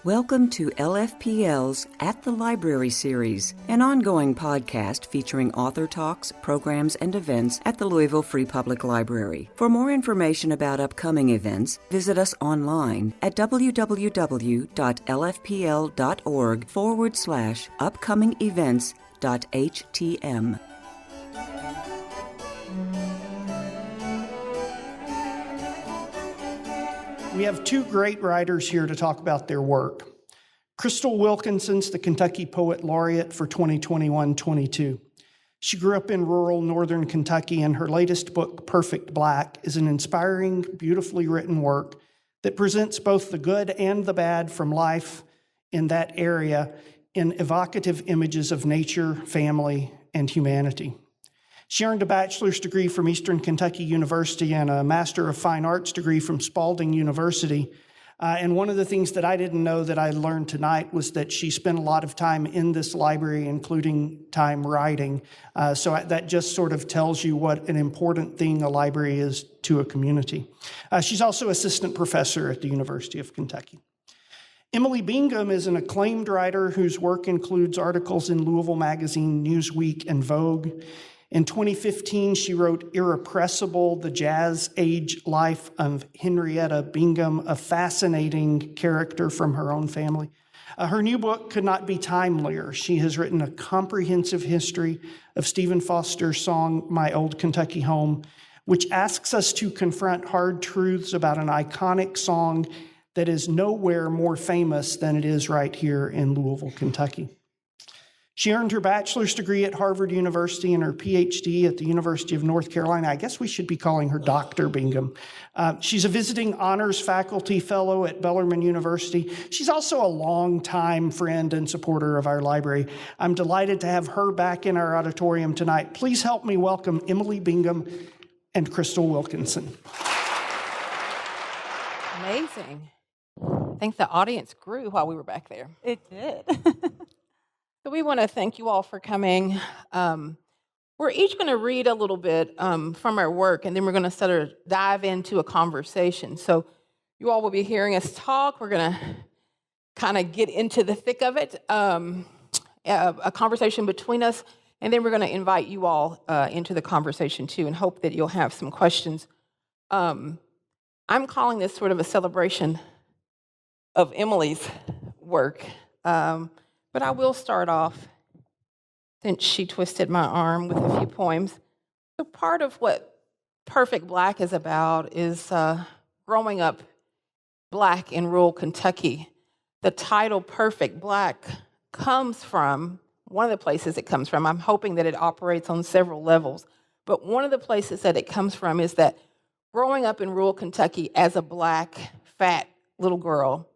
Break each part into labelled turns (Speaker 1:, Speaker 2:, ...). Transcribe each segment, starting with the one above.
Speaker 1: Welcome to LFPL's At the Library series, an ongoing podcast featuring author talks, programs, and events at the Louisville Free Public Library. For more information about upcoming events, visit us online at www.lfpl.org/upcoming-events.htm.
Speaker 2: We have two great writers here to talk about their work. Crystal Wilkinson's the Kentucky Poet Laureate for 2021-22. She grew up in rural northern Kentucky, and her latest book, Perfect Black, is an inspiring, beautifully written work that presents both the good and the bad from life in that area in evocative images of nature, family, and humanity. She earned a bachelor's degree from Eastern Kentucky University and a Master of Fine Arts degree from Spalding University. And one of the things that I didn't know that I learned tonight was that she spent a lot of time in this library, including time writing. So that just sort of tells you what an important thing a library is to a community. She's also assistant professor at the University of Kentucky. Emily Bingham is an acclaimed writer whose work includes articles in Louisville Magazine, Newsweek, and Vogue. In 2015, she wrote Irrepressible, the Jazz Age Life of Henrietta Bingham, a fascinating character from her own family. Her new book could not be timelier. She has written a comprehensive history of Stephen Foster's song, My Old Kentucky Home, which asks us to confront hard truths about an iconic song that is nowhere more famous than it is right here in Louisville, Kentucky. She earned her bachelor's degree at Harvard University and her PhD at the University of North Carolina. I guess we should be calling her Dr. Bingham. She's a visiting honors faculty fellow at Bellarmine University. She's also a longtime friend and supporter of our library. I'm delighted to have her back in our auditorium tonight. Please help me welcome Emily Bingham and Crystal Wilkinson.
Speaker 3: Amazing. I think the audience grew while we were back there.
Speaker 4: It did.
Speaker 3: So we want to thank you all for coming. We're each going to read a little bit from our work, and then we're going to sort of dive into a conversation. So you all will be hearing us talk. We're going to kind of get into the thick of it, a conversation between us, and then we're going to invite you all into the conversation too, and hope that you'll have some questions. I'm calling this sort of a celebration of Emily's work. But I will start off, since she twisted my arm, with a few poems. So part of what Perfect Black is about is growing up Black in rural Kentucky. The title Perfect Black comes from, one of the places it comes from, I'm hoping that it operates on several levels, but one of the places that it comes from is that growing up in rural Kentucky as a Black, fat little girl,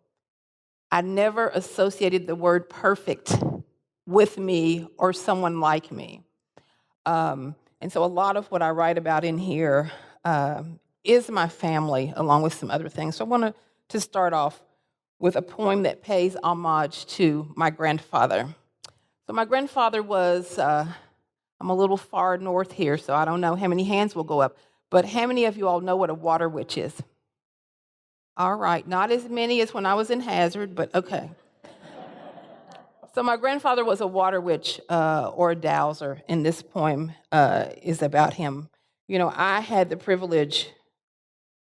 Speaker 3: I never associated the word perfect with me or someone like me. And so a lot of what I write about in here is my family, along with some other things. So I want to start off with a poem that pays homage to my grandfather. So my grandfather was, I'm a little far north here, so I don't know how many hands will go up, but how many of you all know what a water witch is? All right, not as many as when I was in Hazard, but okay. So my grandfather was a water witch or a dowser, and this poem is about him. You know, I had the privilege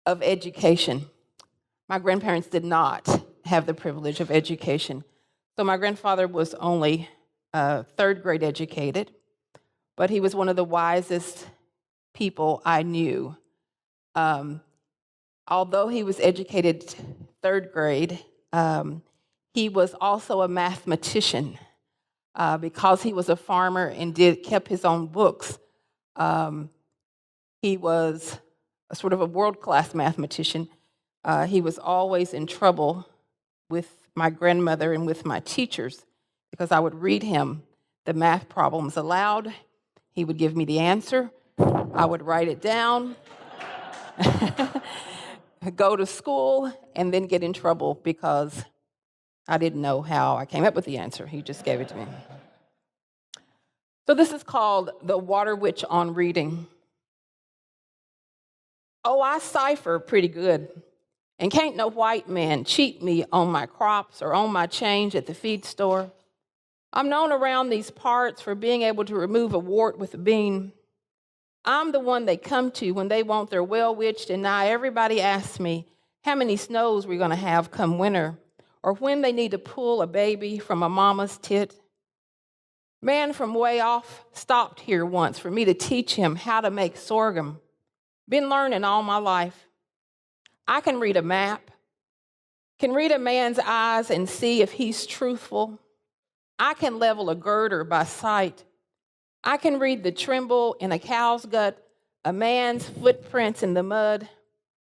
Speaker 3: of education. My grandparents did not have the privilege of education. So my grandfather was only third grade educated, but he was one of the wisest people I knew. Although he was educated third grade, he was also a mathematician because he was a farmer and kept his own books. He was a sort of a world-class mathematician. He was always in trouble with my grandmother and with my teachers because I would read him the math problems aloud. He would give me the answer. I would write it down. Go to school, and then get in trouble because I didn't know how I came up with the answer. He just gave it to me. So this is called The Water Witch on Reading. Oh, I cipher pretty good. And can't no white man cheat me on my crops or on my change at the feed store. I'm known around these parts for being able to remove a wart with a bean. I'm the one they come to when they want their well-witched, and now everybody asks me how many snows we're going to have come winter, or when they need to pull a baby from a mama's tit. Man from way off stopped here once for me to teach him how to make sorghum. Been learning all my life. I can read a map, can read a man's eyes and see if he's truthful. I can level a girder by sight. I can read the tremble in a cow's gut, a man's footprints in the mud.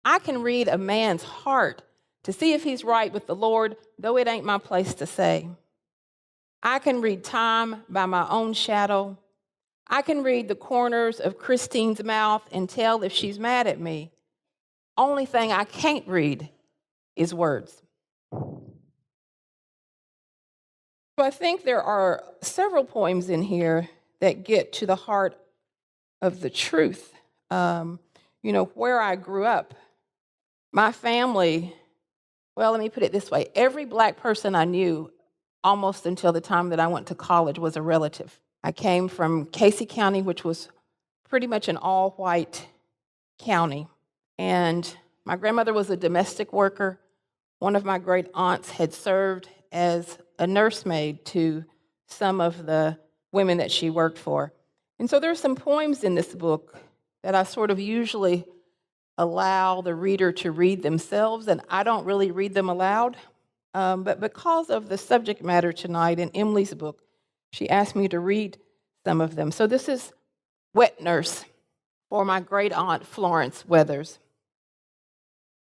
Speaker 3: I can read a man's heart to see if he's right with the Lord, though it ain't my place to say. I can read time by my own shadow. I can read the corners of Christine's mouth and tell if she's mad at me. Only thing I can't read is words. So I think there are several poems in here that get to the heart of the truth. Where I grew up, my family, well, let me put it this way. Every black person I knew, almost until the time that I went to college, was a relative. I came from Casey County, which was pretty much an all-white county. And my grandmother was a domestic worker. One of my great aunts had served as a nursemaid to some of the women that she worked for. And so there's some poems in this book that I sort of usually allow the reader to read themselves, and I don't really read them aloud. But because of the subject matter tonight in Emily's book, she asked me to read some of them. So this is Wet Nurse for my great aunt Florence Weathers.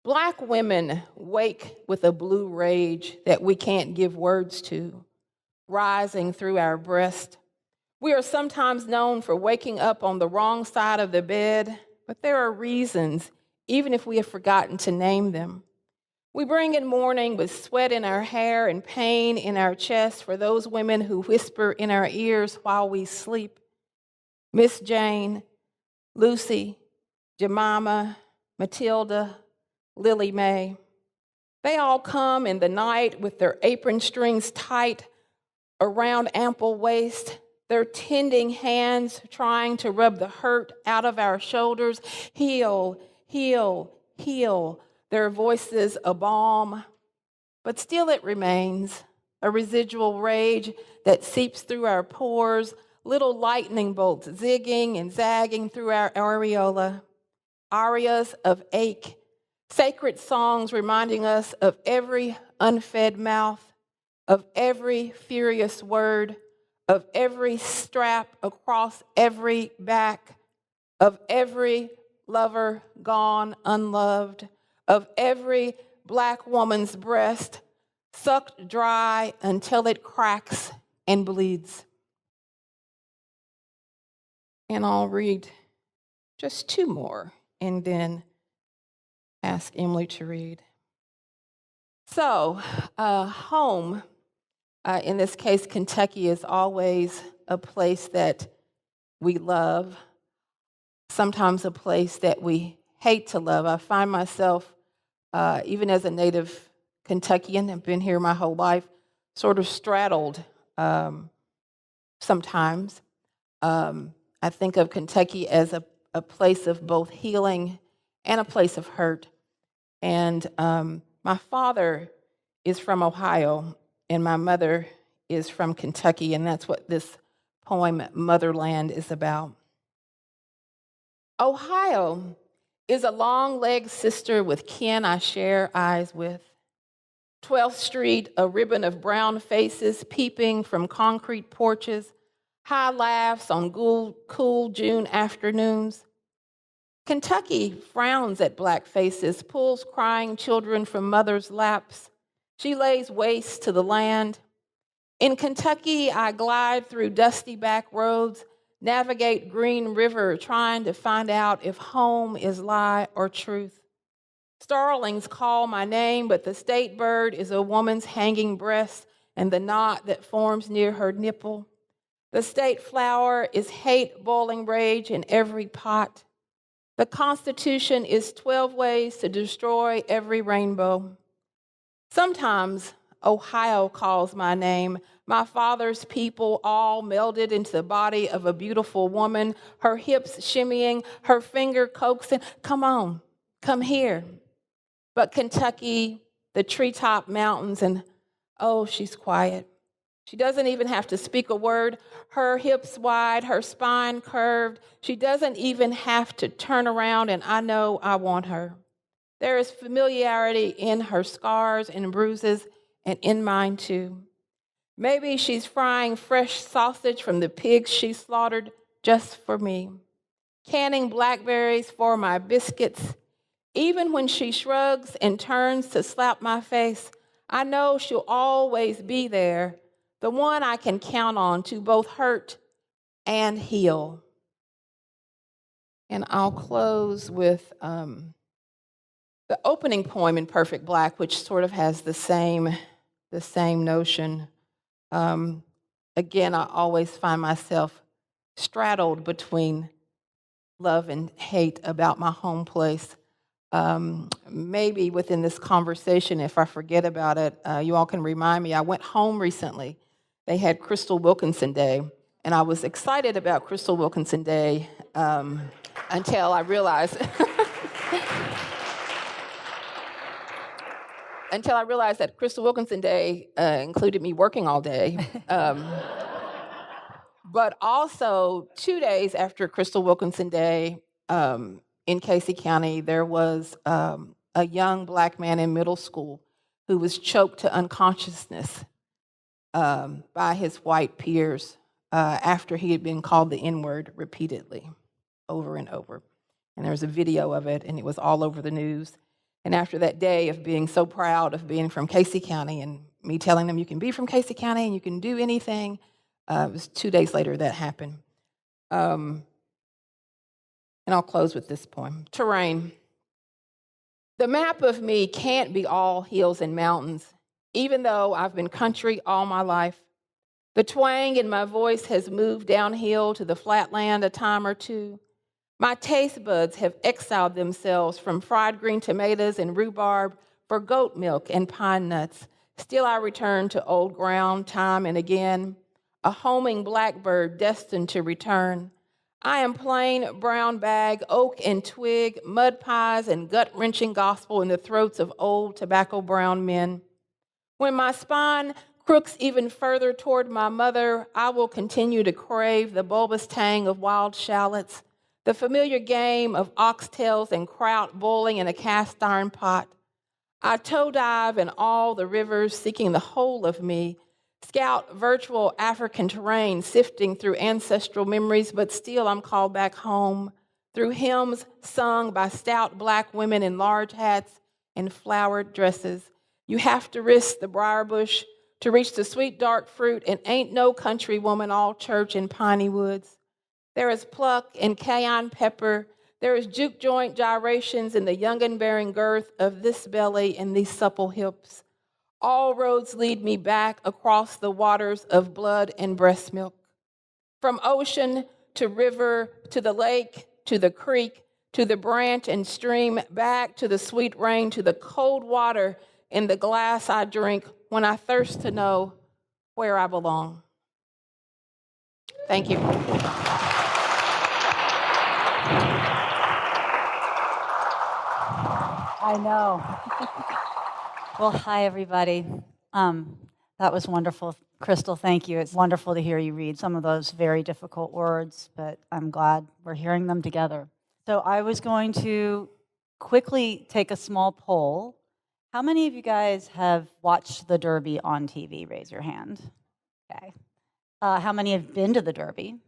Speaker 3: Black women wake with a blue rage that we can't give words to, rising through our breast. We are sometimes known for waking up on the wrong side of the bed, but there are reasons, even if we have forgotten to name them. We bring in mourning with sweat in our hair and pain in our chest for those women who whisper in our ears while we sleep. Miss Jane, Lucy, Jemima, Matilda, Lily Mae. They all come in the night with their apron strings tight around ample waist, their tending hands trying to rub the hurt out of our shoulders. Heal, heal, heal. Their voices a balm. But still it remains, a residual rage that seeps through our pores, little lightning bolts zigging and zagging through our areola. Arias of ache, sacred songs reminding us of every unfed mouth, of every furious word, of every strap across every back, of every lover gone unloved, of every black woman's breast sucked dry until it cracks and bleeds. And I'll read just two more and then ask Emily to read. So, home, in this case, Kentucky, is always a place that we love, sometimes a place that we hate to love. I find myself, even as a native Kentuckian, I've been here my whole life, sort of straddled sometimes. I think of Kentucky as a place of both healing and a place of hurt. And my father is from Ohio, and my mother is from Kentucky, and that's what this poem, Motherland, is about. Ohio is a long-legged sister with kin I share eyes with. 12th Street, a ribbon of brown faces peeping from concrete porches, high laughs on cool June afternoons. Kentucky frowns at black faces, pulls crying children from mothers' laps. She lays waste to the land. In Kentucky, I glide through dusty back roads, navigate Green River, trying to find out if home is lie or truth. Starlings call my name, but the state bird is a woman's hanging breast and the knot that forms near her nipple. The state flower is hate boiling rage in every pot. The Constitution is 12 ways to destroy every rainbow. Sometimes Ohio calls my name. My father's people all melded into the body of a beautiful woman, her hips shimmying, her finger coaxing, come on, come here. But Kentucky, the treetop mountains, and oh, she's quiet. She doesn't even have to speak a word. Her hips wide, her spine curved. She doesn't even have to turn around, and I know I want her. There is familiarity in her scars and bruises, and in mine too. Maybe she's frying fresh sausage from the pigs she slaughtered just for me, canning blackberries for my biscuits. Even when she shrugs and turns to slap my face, I know she'll always be there, the one I can count on to both hurt and heal. And I'll close with the opening poem in Perfect Black, which sort of has the same notion. Again, I always find myself straddled between love and hate about my home place. Maybe within this conversation, if I forget about it, you all can remind me. I went home recently. They had Crystal Wilkinson Day, and I was excited about Crystal Wilkinson Day until I realized that Crystal Wilkinson Day included me working all day. But also, 2 days after Crystal Wilkinson Day, in Casey County, there was a young black man in middle school who was choked to unconsciousness by his white peers after he had been called the N-word repeatedly, over and over. And there was a video of it, and it was all over the news. And after that day of being so proud of being from Casey County and me telling them you can be from Casey County and you can do anything, it was 2 days later that happened. And I'll close with this poem. Terrain. The map of me can't be all hills and mountains, even though I've been country all my life. The twang in my voice has moved downhill to the flatland a time or two. My taste buds have exiled themselves from fried green tomatoes and rhubarb for goat milk and pine nuts. Still I return to old ground time and again, a homing blackbird destined to return. I am plain brown bag, oak and twig, mud pies and gut-wrenching gospel in the throats of old tobacco brown men. When my spine crooks even further toward my mother, I will continue to crave the bulbous tang of wild shallots, the familiar game of oxtails and kraut boiling in a cast iron pot. I toe dive in all the rivers, seeking the whole of me, scout virtual African terrain, sifting through ancestral memories, but still I'm called back home through hymns sung by stout black women in large hats and flowered dresses. You have to risk the briar bush to reach the sweet dark fruit, and ain't no country woman all church in piney woods. There is pluck and cayenne pepper. There is juke joint gyrations in the youngin' bearing girth of this belly and these supple hips. All roads lead me back across the waters of blood and breast milk. From ocean to river, to the lake, to the creek, to the branch and stream, back to the sweet rain, to the cold water in the glass I drink when I thirst to know where I belong. Thank you.
Speaker 4: I know. Well, hi, everybody. That was wonderful. Crystal, thank you. It's wonderful to hear you read some of those very difficult words, but I'm glad we're hearing them together. So I was going to quickly take a small poll. How many of you guys have watched the Derby on TV? Raise your hand. Okay. How many have been to the Derby?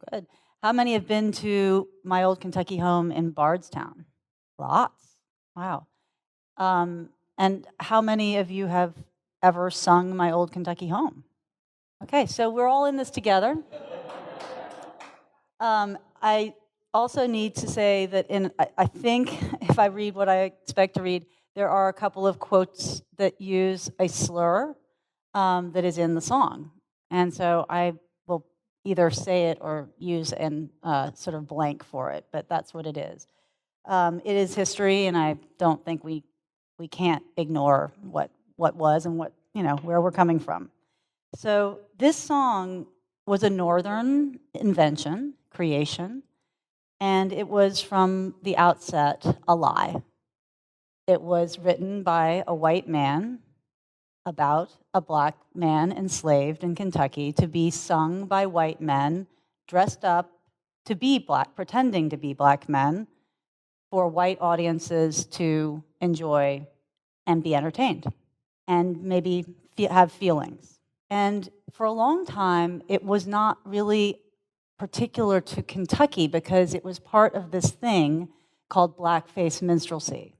Speaker 4: Good. How many have been to my old Kentucky home in Bardstown? Lots. Wow. And how many of you have ever sung My Old Kentucky Home? Okay, so we're all in this together. I also need to say that I think if I read what I expect to read, there are a couple of quotes that use a slur that is in the song. And so I will either say it or use an sort of blank for it, but that's what it is. It is history, and I don't think we can't ignore what was and what, where we're coming from. So this song was a northern invention, creation, and it was from the outset a lie. It was written by a white man about a black man enslaved in Kentucky to be sung by white men dressed up to be black, pretending to be black men, for white audiences to enjoy and be entertained and maybe have feelings. And for a long time, it was not really particular to Kentucky because it was part of this thing called blackface minstrelsy,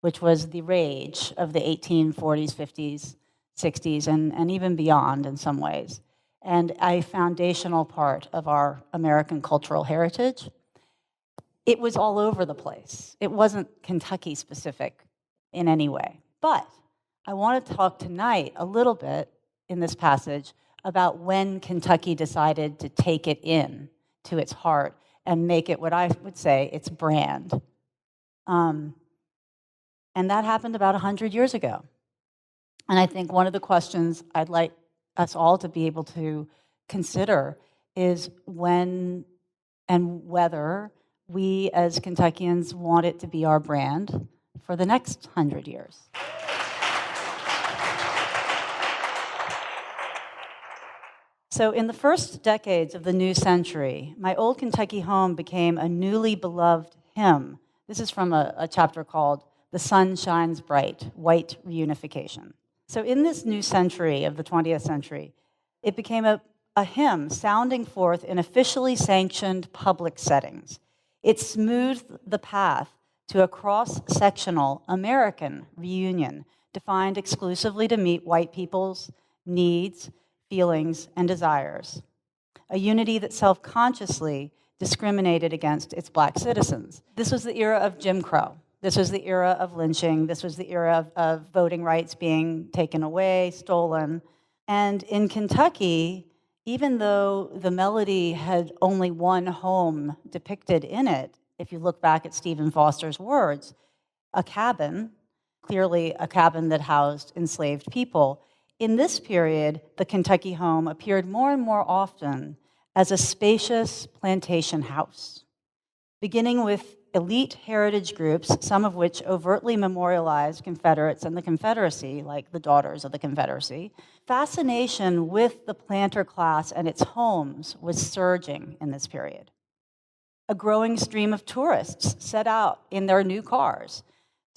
Speaker 4: which was the rage of the 1840s, 50s, 60s, and even beyond in some ways, and a foundational part of our American cultural heritage. It was all over the place. It wasn't Kentucky specific in any way. But I want to talk tonight a little bit in this passage about when Kentucky decided to take it in to its heart and make it what I would say its brand. And that happened about 100 years ago. And I think one of the questions I'd like us all to be able to consider is when and whether we as Kentuckians want it to be our brand for the next 100 years. So in the first decades of the new century, my old Kentucky home became a newly beloved hymn. This is from a chapter called The Sun Shines Bright, White Reunification. So in this new century of the 20th century, it became a hymn sounding forth in officially sanctioned public settings. It smoothed the path to a cross-sectional American reunion defined exclusively to meet white people's needs, feelings, and desires. A unity that self-consciously discriminated against its black citizens. This was the era of Jim Crow. This was the era of lynching. This was the era of voting rights being taken away, stolen. And in Kentucky, even though the melody had only one home depicted in it, if you look back at Stephen Foster's words, a cabin, clearly a cabin that housed enslaved people, in this period, the Kentucky home appeared more and more often as a spacious plantation house, beginning with elite heritage groups, some of which overtly memorialized Confederates and the Confederacy, like the Daughters of the Confederacy. Fascination with the planter class and its homes was surging in this period. A growing stream of tourists set out in their new cars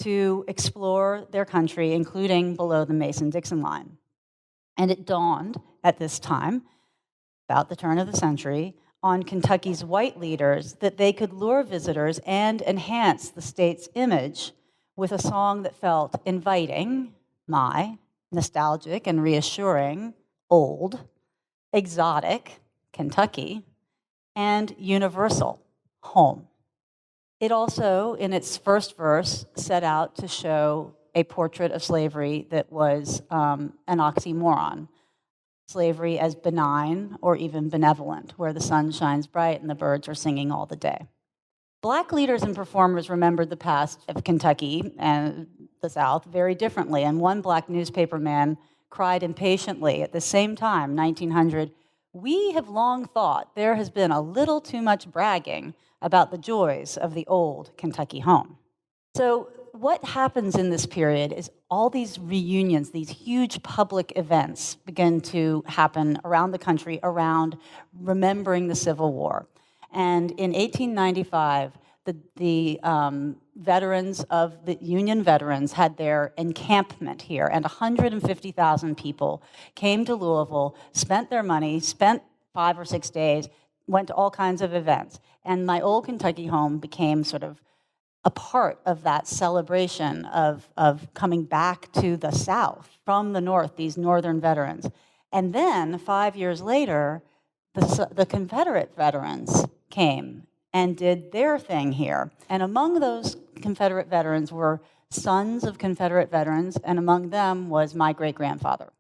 Speaker 4: to explore their country, including below the Mason-Dixon line. And it dawned at this time, about the turn of the century, on Kentucky's white leaders that they could lure visitors and enhance the state's image with a song that felt inviting, nostalgic and reassuring, old, exotic, Kentucky, and universal, home. It also, in its first verse, set out to show a portrait of slavery that was an oxymoron. Slavery as benign or even benevolent, where the sun shines bright and the birds are singing all the day. Black leaders and performers remembered the past of Kentucky and the South very differently, and one black newspaper man cried impatiently at the same time, 1900, "We have long thought there has been a little too much bragging about the joys of the old Kentucky home." So what happens in this period is all these reunions, these huge public events begin to happen around the country around remembering the Civil War. And in 1895, the veterans of the Union veterans had their encampment here, and 150,000 people came to Louisville, spent their money, spent 5 or 6 days, went to all kinds of events. And my old Kentucky home became sort of a part of that celebration of coming back to the South from the North, these Northern veterans. And then 5 years later, the Confederate veterans came and did their thing here. And among those Confederate veterans were sons of Confederate veterans, and among them was my great-grandfather.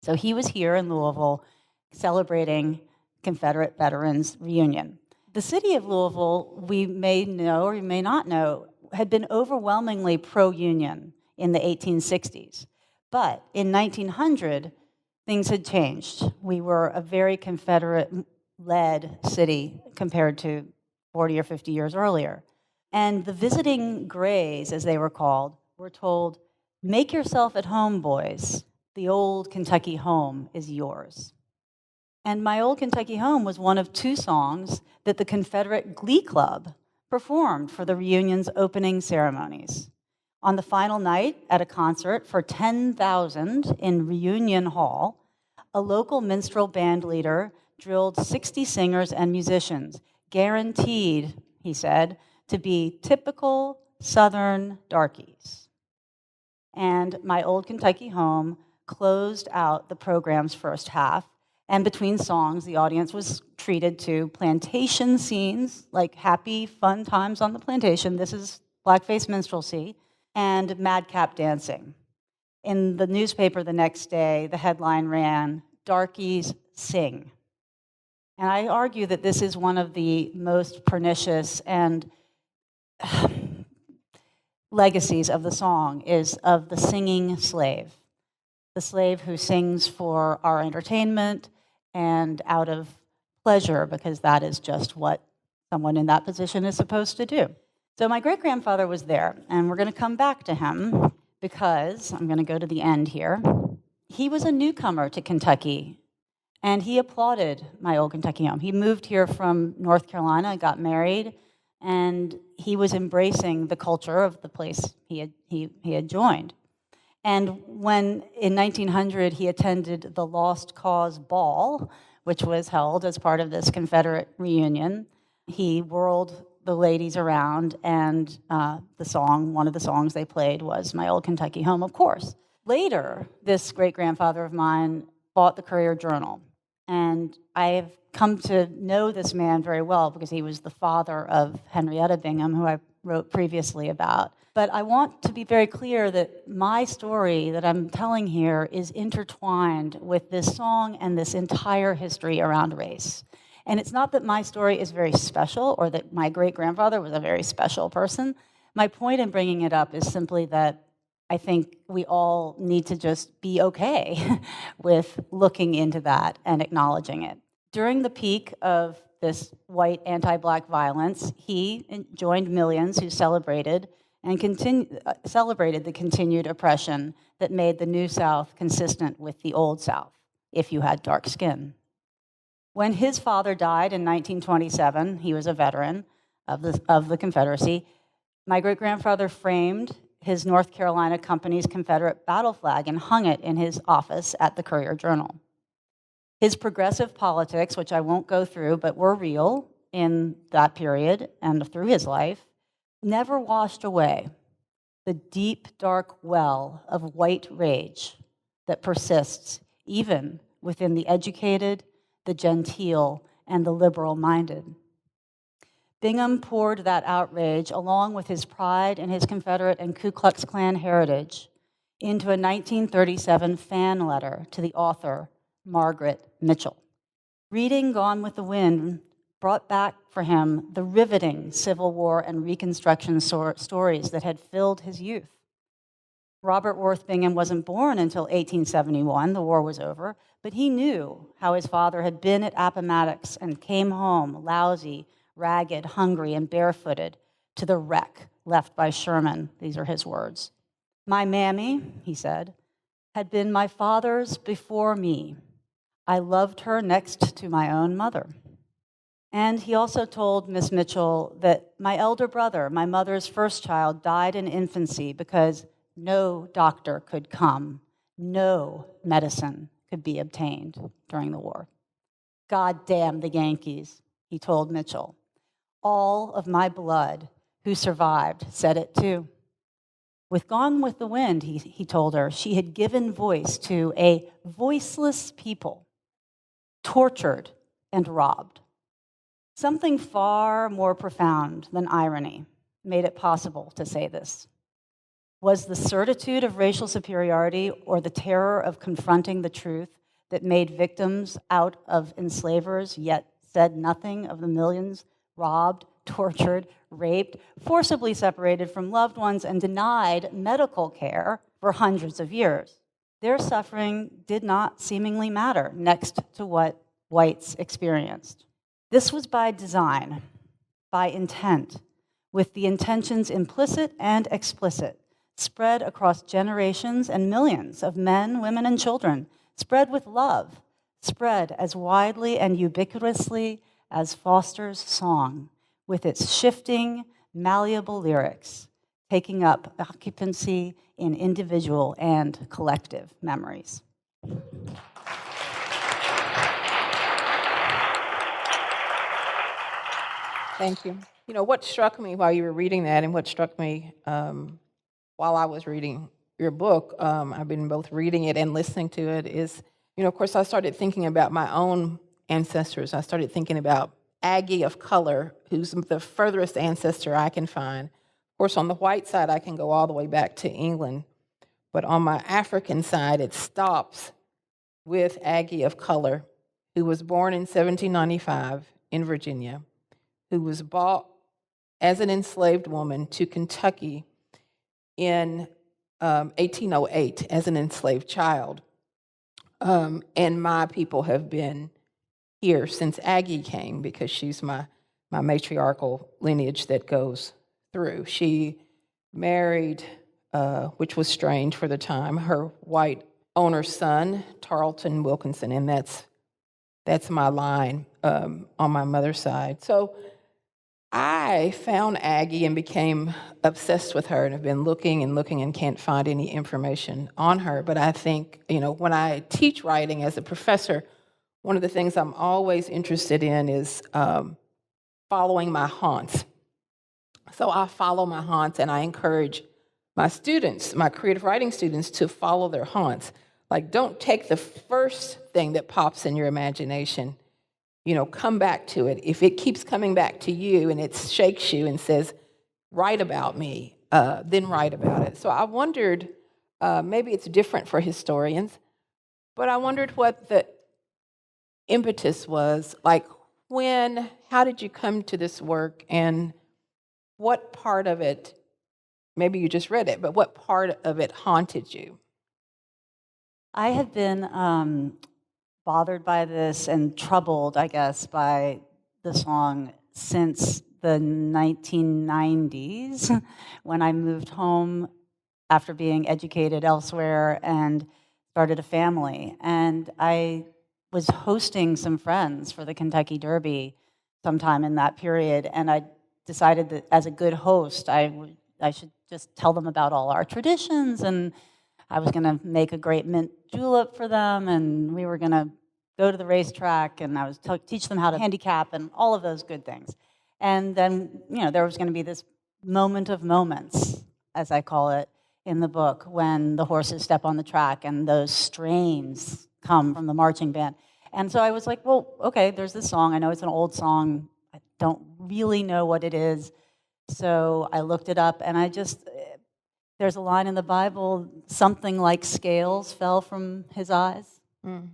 Speaker 4: So he was here in Louisville celebrating Confederate Veterans Reunion. The city of Louisville, we may know or you may not know, had been overwhelmingly pro-Union in the 1860s. But in 1900, things had changed. We were a very Confederate-led city compared to 40 or 50 years earlier. And the visiting Grays, as they were called, were told, "Make yourself at home, boys. The old Kentucky home is yours." And My Old Kentucky Home was one of two songs that the Confederate Glee Club performed for the reunion's opening ceremonies. On the final night at a concert for 10,000 in Reunion Hall, a local minstrel band leader drilled 60 singers and musicians, guaranteed, he said, to be typical Southern darkies. And My Old Kentucky Home closed out the program's first half. And between songs, the audience was treated to plantation scenes, like happy, fun times on the plantation. This is blackface minstrelsy, and madcap dancing. In the newspaper the next day, the headline ran, "Darkies Sing." And I argue that this is one of the most pernicious and legacies of the song is of the singing slave. The slave who sings for our entertainment and out of pleasure, because that is just what someone in that position is supposed to do. So my great-grandfather was there, and we're going to come back to him because I'm going to go to the end here. He was a newcomer to Kentucky, and he applauded My Old Kentucky Home. He moved here from North Carolina, got married, and he was embracing the culture of the place he had joined. And when, in 1900, he attended the Lost Cause Ball, which was held as part of this Confederate reunion, he whirled the ladies around, and one of the songs they played was My Old Kentucky Home, of course. Later, this great-grandfather of mine bought the Courier-Journal, and I've come to know this man very well because he was the father of Henrietta Bingham, who I wrote previously about. But I want to be very clear that my story that I'm telling here is intertwined with this song and this entire history around race. And it's not that my story is very special or that my great-grandfather was a very special person. My point in bringing it up is simply that I think we all need to just be okay with looking into that and acknowledging it. During the peak of this white anti-black violence, he joined millions who celebrated the continued oppression that made the New South consistent with the Old South, if you had dark skin. When his father died in 1927, he was a veteran of the Confederacy, my great-grandfather framed his North Carolina company's Confederate battle flag and hung it in his office at the Courier-Journal. His progressive politics, which I won't go through, but were real in that period and through his life, never washed away the deep, dark well of white rage that persists even within the educated, the genteel, and the liberal-minded. Bingham poured that outrage, along with his pride in his Confederate and Ku Klux Klan heritage, into a 1937 fan letter to the author, Margaret Mitchell. Reading Gone with the Wind brought back for him the riveting Civil War and Reconstruction stories that had filled his youth. Robert Worth Bingham wasn't born until 1871, the war was over, but he knew how his father had been at Appomattox and came home lousy, ragged, hungry, and barefooted to the wreck left by Sherman. These are his words. "My mammy," he said, "had been my father's before me. I loved her next to my own mother." And he also told Miss Mitchell that my elder brother, my mother's first child, died in infancy because no doctor could come, no medicine could be obtained during the war. "God damn the Yankees," he told Mitchell. "All of my blood who survived said it too." With Gone with the Wind, he told her, she had given voice to a voiceless people, tortured and robbed. Something far more profound than irony made it possible to say this. Was the certitude of racial superiority or the terror of confronting the truth that made victims out of enslavers, yet said nothing of the millions robbed, tortured, raped, forcibly separated from loved ones, and denied medical care for hundreds of years. Their suffering did not seemingly matter next to what whites experienced. This was by design, by intent, with the intentions implicit and explicit, spread across generations and millions of men, women, and children, spread with love, spread as widely and ubiquitously as Foster's song, with its shifting, malleable lyrics, taking up occupancy in individual and collective memories.
Speaker 3: Thank you. You know, what struck me while you were reading that, and what struck me while I was reading your book, I've been both reading it and listening to it, is, you know, of course, I started thinking about my own ancestors. I started thinking about Aggie of color, who's the furthest ancestor I can find. Of course, on the white side, I can go all the way back to England. But on my African side, it stops with Aggie of color, who was born in 1795 in Virginia, who was brought as an enslaved woman to Kentucky in 1808 as an enslaved child. And my people have been here since Aggie came, because she's my matriarchal lineage that goes through. She married, which was strange for the time, her white owner's son, Tarleton Wilkinson, and that's my line on my mother's side. So I found Aggie and became obsessed with her, and have been looking and can't find any information on her. But I think, you know, when I teach writing as a professor, one of the things I'm always interested in is following my haunts. So I follow my haunts, and I encourage my students, my creative writing students, to follow their haunts. Like, don't take the first thing that pops in your imagination. You know, come back to it. If it keeps coming back to you and it shakes you and says, write about me, then write about it. So I wondered, maybe it's different for historians, but I wondered what the impetus was. Like, how did you come to this work, and what part of it, maybe you just read it, but what part of it haunted you?
Speaker 4: I had been bothered by this and troubled, I guess, by the song since the 1990s, when I moved home after being educated elsewhere and started a family. And I was hosting some friends for the Kentucky Derby sometime in that period, and I decided that as a good host, I should just tell them about all our traditions, and I was going to make a great mint julep for them, and we were going to go to the racetrack, and I was teach them how to handicap and all of those good things. And then, you know, there was going to be this moment of moments, as I call it in the book, when the horses step on the track and those strains come from the marching band. And so I was like, well, okay, there's this song. I know it's an old song. I don't really know what it is. So I looked it up, and there's a line in the Bible, something like scales fell from his eyes. Mm.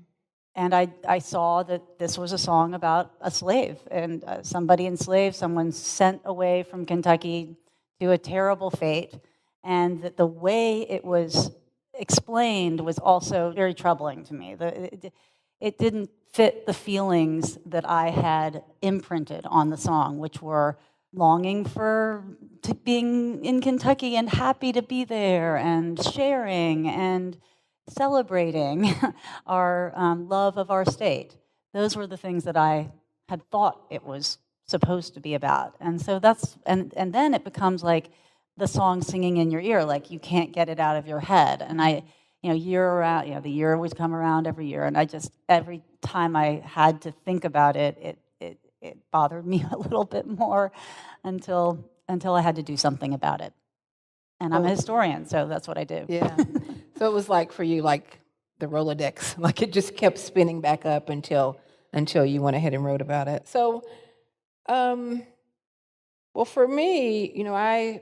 Speaker 4: And I saw that this was a song about a slave, and somebody enslaved, someone sent away from Kentucky to a terrible fate, and that the way it was explained was also very troubling to me. It didn't fit the feelings that I had imprinted on the song, which were longing for being in Kentucky and happy to be there and sharing and celebrating our love of our state. Those were the things that I had thought it was supposed to be about. And so and then it becomes like the song singing in your ear, like you can't get it out of your head. And year around, the year would come around every year, and every time I had to think about it, it bothered me a little bit more until I had to do something about it. And I'm a historian, so that's what I do.
Speaker 3: Yeah. So it was like for you, like the Rolodex, like it just kept spinning back up until you went ahead and wrote about it. So, well, for me, I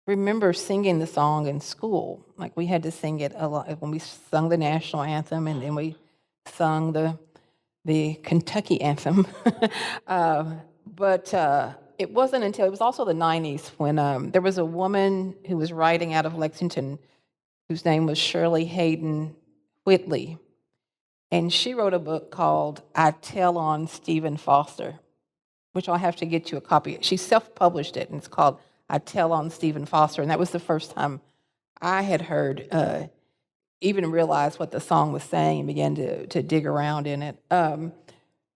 Speaker 3: remember singing the song in school. Like we had to sing it a lot when we sung the national anthem, and then we sung the Kentucky anthem. But it wasn't until, it was also the 90s when there was a woman who was writing out of Lexington whose name was Shirley Hayden Whitley. And she wrote a book called I Tell on Stephen Foster, which I'll have to get you a copy. She self-published it, and it's called I Tell on Stephen Foster. And that was the first time I had heard, even realized what the song was saying and began to dig around in it.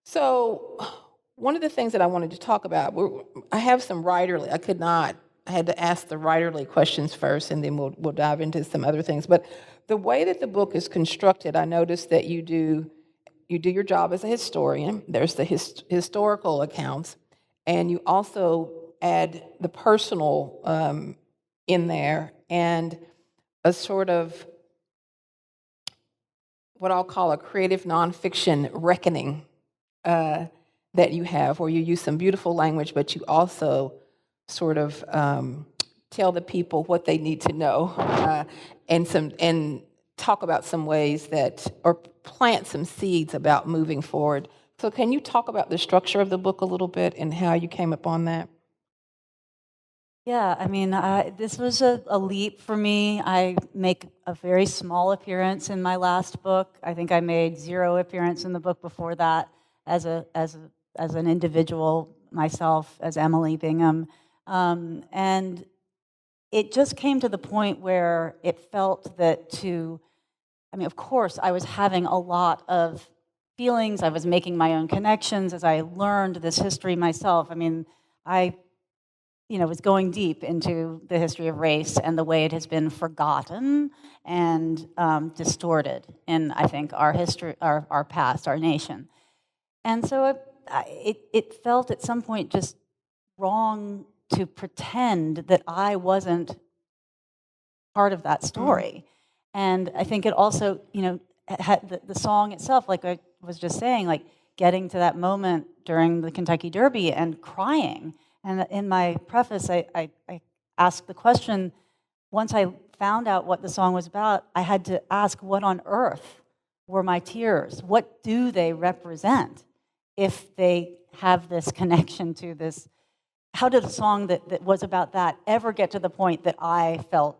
Speaker 3: So one of the things that I wanted to talk about, I have some writerly, I had to ask the writerly questions first, and then we'll dive into some other things. But the way that the book is constructed, I noticed that you do your job as a historian. There's the historical accounts, and you also add the personal in there, and a sort of what I'll call a creative nonfiction reckoning that you have, where you use some beautiful language, but you also sort of tell the people what they need to know, and talk about some ways that, or plant some seeds about moving forward. So can you talk about the structure of the book a little bit and how you came upon that?
Speaker 4: Yeah, I mean, this was a leap for me. I make a very small appearance in my last book. I think I made 0 appearance in the book before that as an individual myself, as Emily Bingham. And it just came to the point where it felt that of course, I was having a lot of feelings. I was making my own connections as I learned this history myself. I mean, I was going deep into the history of race and the way it has been forgotten and distorted in, I think, our history, our past, our nation. And so it felt at some point just wrong to pretend that I wasn't part of that story. And I think it also, had the song itself, like I was just saying, like getting to that moment during the Kentucky Derby and crying. And in my preface, I asked the question, once I found out what the song was about, I had to ask, what on earth were my tears? What do they represent if they have this connection to this? How did a song that was about that ever get to the point that I felt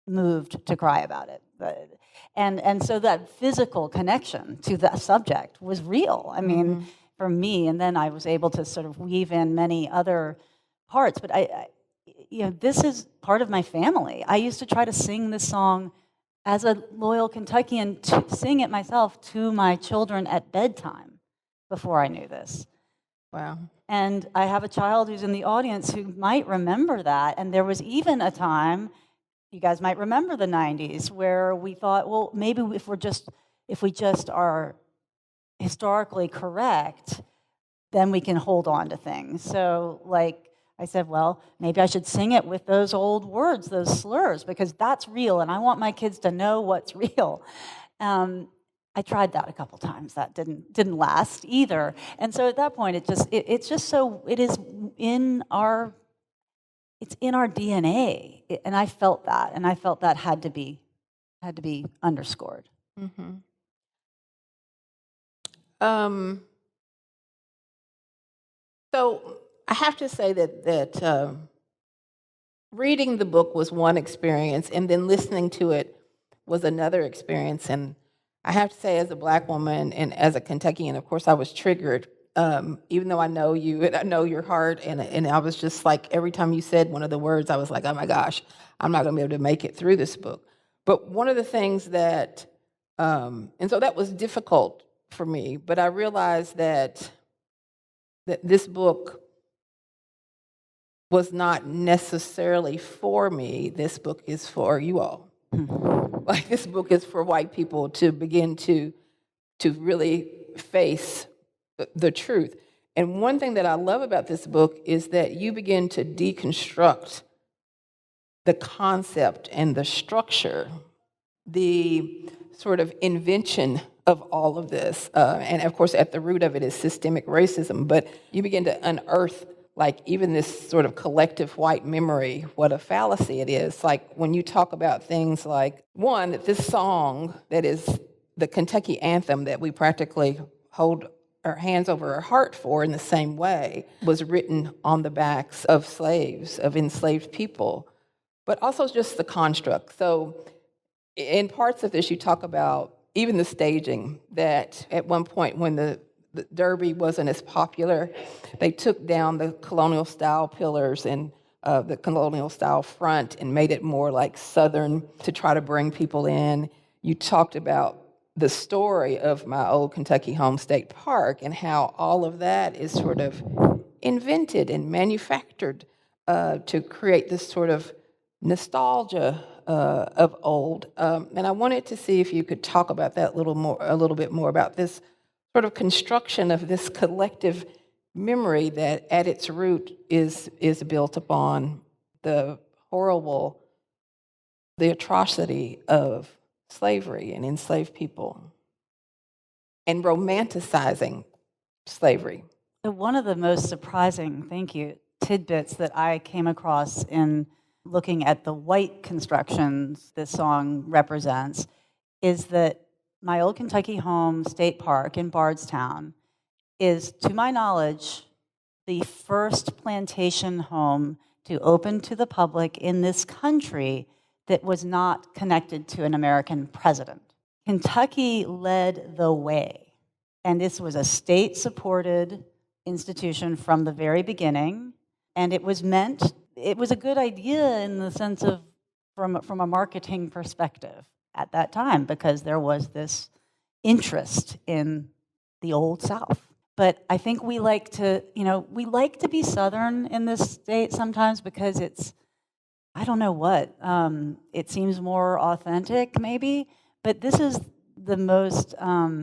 Speaker 4: moved to cry about it? And so that physical connection to the subject was real. I mean, for me, and then I was able to sort of weave in many other parts. But this is part of my family. I used to try to sing this song as a loyal Kentuckian, to sing it myself to my children at bedtime before I knew this.
Speaker 3: Wow.
Speaker 4: And I have a child who's in the audience who might remember that. And there was even a time, you guys might remember the 90s, where we thought, well, maybe if we just are historically correct, then we can hold on to things. So, like I said, well, maybe I should sing it with those old words, those slurs, because that's real, and I want my kids to know what's real. I tried that a couple times. That didn't last either. And so at that point, it is in our DNA, and I felt that had to be underscored.
Speaker 3: Mm-hmm. So I have to say that reading the book was one experience, and then listening to it was another experience. And I have to say, as a Black woman and as a Kentuckian, of course, I was triggered, even though I know you and I know your heart. And I was just like, every time you said one of the words, I was like, oh my gosh, I'm not going to be able to make it through this book. But one of the things that, and so that was difficult for me, but I realized that this book was not necessarily for me. This book is for you all. Like, this book is for white people to begin to really face the truth. And one thing that I love about this book is that you begin to deconstruct the concept and the structure, the sort of invention of all of this. And of course, at the root of it is systemic racism, but you begin to unearth, like, even this sort of collective white memory, what a fallacy it is. Like, when you talk about things like, one, that this song that is the Kentucky anthem that we practically hold our hands over our heart for in the same way was written on the backs of slaves, of enslaved people, but also just the construct. So in parts of this, you talk about even the staging, that at one point when the Derby wasn't as popular, they took down the colonial-style pillars and the colonial-style front and made it more like Southern to try to bring people in. You talked about the story of my old Kentucky home state park and how all of that is sort of invented and manufactured to create this sort of nostalgia of old. And I wanted to see if you could talk about that a little bit more about this sort of construction of this collective memory that at its root is built upon the atrocity of slavery and enslaved people, and romanticizing slavery.
Speaker 4: So one of the most surprising, thank you, tidbits that I came across in looking at the white constructions this song represents is that my old Kentucky home state park in Bardstown is, to my knowledge, the first plantation home to open to the public in this country that was not connected to an American president. Kentucky led the way, and this was a state-supported institution from the very beginning, and it was a good idea in the sense of from a marketing perspective at that time, because there was this interest in the Old South. But I think we like to be Southern in this state sometimes because it's, I don't know what, it seems more authentic maybe, but this is the most, I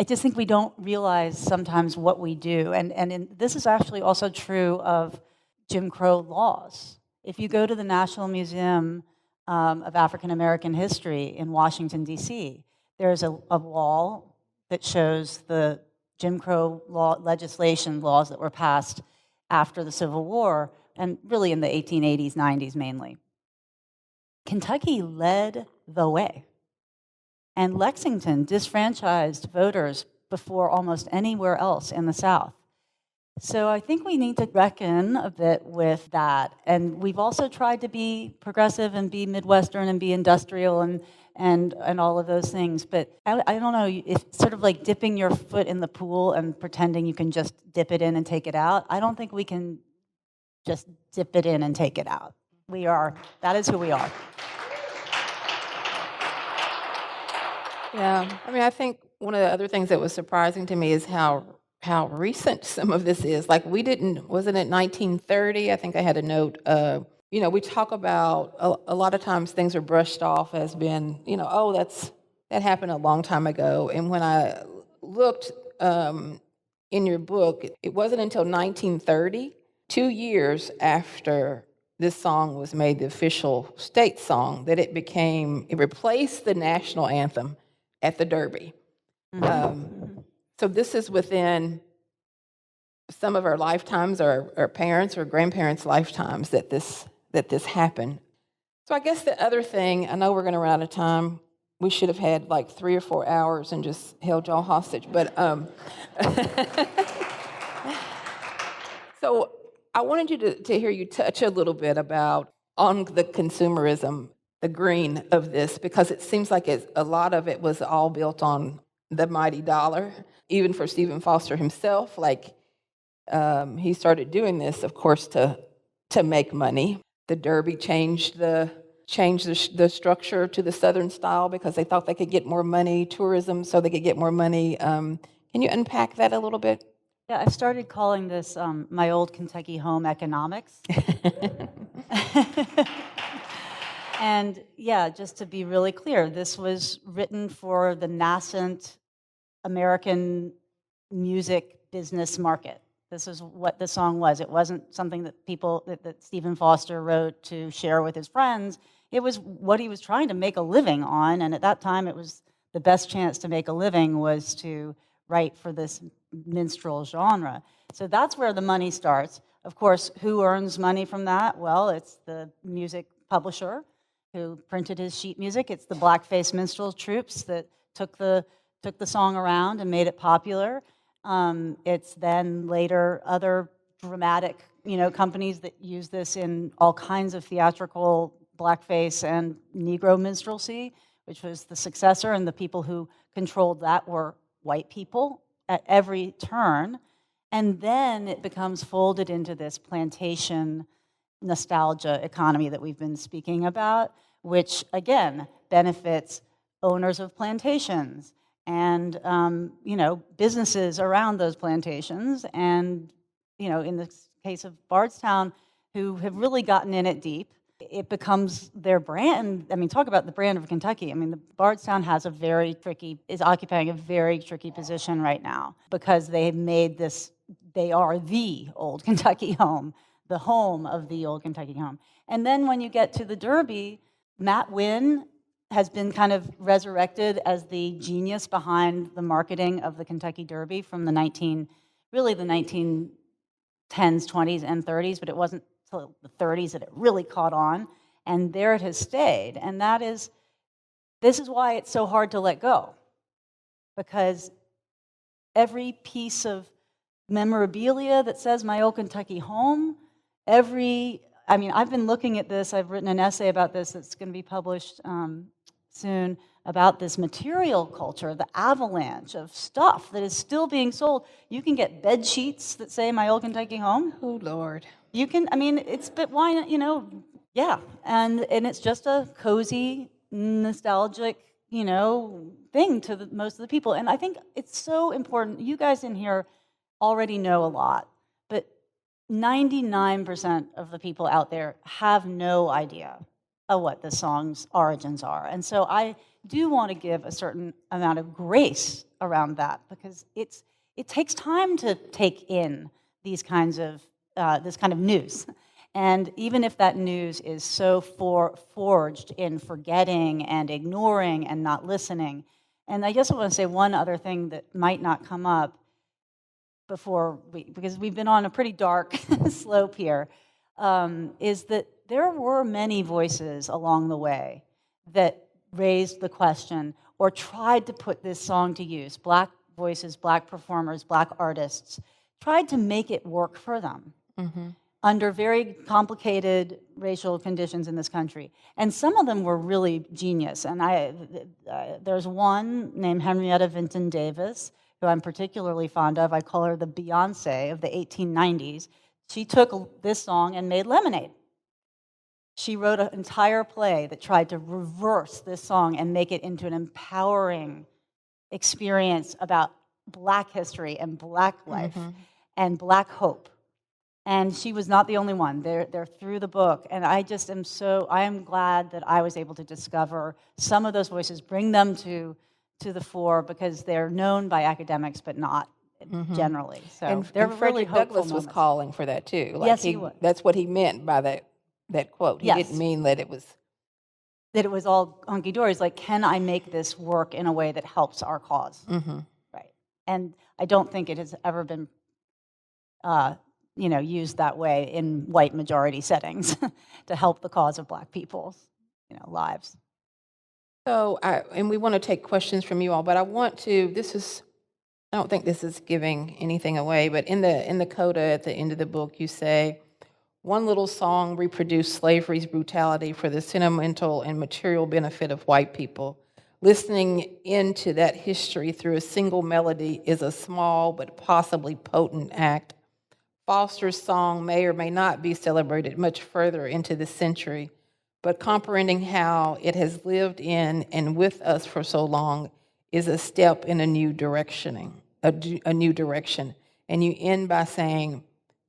Speaker 4: just think we don't realize sometimes what we do. And this is actually also true of Jim Crow laws. If you go to the National Museum of African American History in Washington, D.C., there's a wall that shows the Jim Crow laws that were passed after the Civil War, and really in the 1880s, 90s mainly. Kentucky led the way. And Lexington disfranchised voters before almost anywhere else in the South. So I think we need to reckon a bit with that. And we've also tried to be progressive and be Midwestern and be industrial and all of those things. But I don't know, it's sort of like dipping your foot in the pool and pretending you can just dip it in and take it out. I don't think we can just dip it in and take it out. That is who we are.
Speaker 3: Yeah, I mean, I think one of the other things that was surprising to me is how recent some of this is. Like, wasn't it 1930? I think I had a note. We talk about a lot of times things are brushed off as being, that happened a long time ago. And when I looked in your book, it wasn't until 1930, 2 years after this song was made the official state song, that it replaced the national anthem at the Derby. Mm-hmm. So this is within some of our lifetimes, or our parents' or grandparents' lifetimes, that this happened. So I guess the other thing, I know we're going to run out of time. We should have had like 3 or 4 hours and just held y'all hostage. But so I wanted you to hear you touch a little bit on the consumerism, the green of this, because it seems like a lot of it was all built on the mighty dollar. Even for Stephen Foster himself, he started doing this, of course, to make money. The Derby changed the structure to the Southern style because they thought they could get more money. Tourism, so they could get more money. Can you unpack that a little bit?
Speaker 4: Yeah, I've started calling this my old Kentucky home economics. And yeah, just to be really clear, this was written for the nascent American music business market. This is what the song was. It wasn't something that Stephen Foster wrote to share with his friends. It was what he was trying to make a living on, and at that time it was the best chance to make a living was to write for this minstrel genre. So that's where the money starts. Of course, who earns money from that? Well, it's the music publisher, who printed his sheet music. It's the blackface minstrel troops that took the song around and made it popular. It's then later other dramatic, companies that use this in all kinds of theatrical blackface and Negro minstrelsy, which was the successor, and the people who controlled that were white people at every turn. And then it becomes folded into this plantation nostalgia economy that we've been speaking about, which again benefits owners of plantations and businesses around those plantations, and in the case of Bardstown, who have really gotten in it deep. It becomes their brand. I mean, talk about the brand of Kentucky. I mean, the Bardstown is occupying a very tricky position right now because they've made this, they are the old Kentucky home, the home of the old Kentucky home. And then when you get to the Derby, Matt Wynn has been kind of resurrected as the genius behind the marketing of the Kentucky Derby from the 1910s, 20s, and 30s, but it wasn't until the 30s that it really caught on, and there it has stayed. And this is why it's so hard to let go, because every piece of memorabilia that says my old Kentucky home, I've been looking at this, I've written an essay about this that's going to be published soon, about this material culture, the avalanche of stuff that is still being sold. You can get bed sheets that say my old Kentucky home.
Speaker 3: Oh, Lord.
Speaker 4: You can, but why not, yeah. And it's just a cozy, nostalgic, thing to most of the people. And I think it's so important. You guys in here already know a lot, but 99% of the people out there have no idea of what the song's origins are. And so I do want to give a certain amount of grace around that, because it takes time to take in these kinds of this kind of news. And even if that news is so forged in forgetting and ignoring and not listening. And I guess I want to say one other thing that might not come up because we've been on a pretty dark slope here, is that there were many voices along the way that raised the question or tried to put this song to use. Black voices, black performers, black artists tried to make it work for them under very complicated racial conditions in this country. And some of them were really genius. And there's one named Henrietta Vinton Davis, who I'm particularly fond of. I call her the Beyonce of the 1890s. She took this song and made lemonade. She wrote an entire play that tried to reverse this song and make it into an empowering experience about Black history and Black life and Black hope. And she was not the only one. They're through the book. And I am glad that I was able to discover some of those voices, bring them to the fore, because they're known by academics, but not generally. So
Speaker 3: and
Speaker 4: they're
Speaker 3: Frederick
Speaker 4: really
Speaker 3: Douglass was calling for that too.
Speaker 4: Yes, he was.
Speaker 3: That's what he meant by that quote. He didn't mean that it was
Speaker 4: all hunky-dory. He's like, can I make this work in a way that helps our cause? Right. And I don't think it has ever been used that way in white majority settings to help the cause of Black people's lives.
Speaker 3: So, and we want to take questions from you all, but I don't think this is giving anything away, but in the coda at the end of the book, you say, one little song reproduced slavery's brutality for the sentimental and material benefit of white people. Listening into that history through a single melody is a small but possibly potent act. Foster's song may or may not be celebrated much further into the century, but comprehending how it has lived in and with us for so long is a step in a new direction. And you end by saying,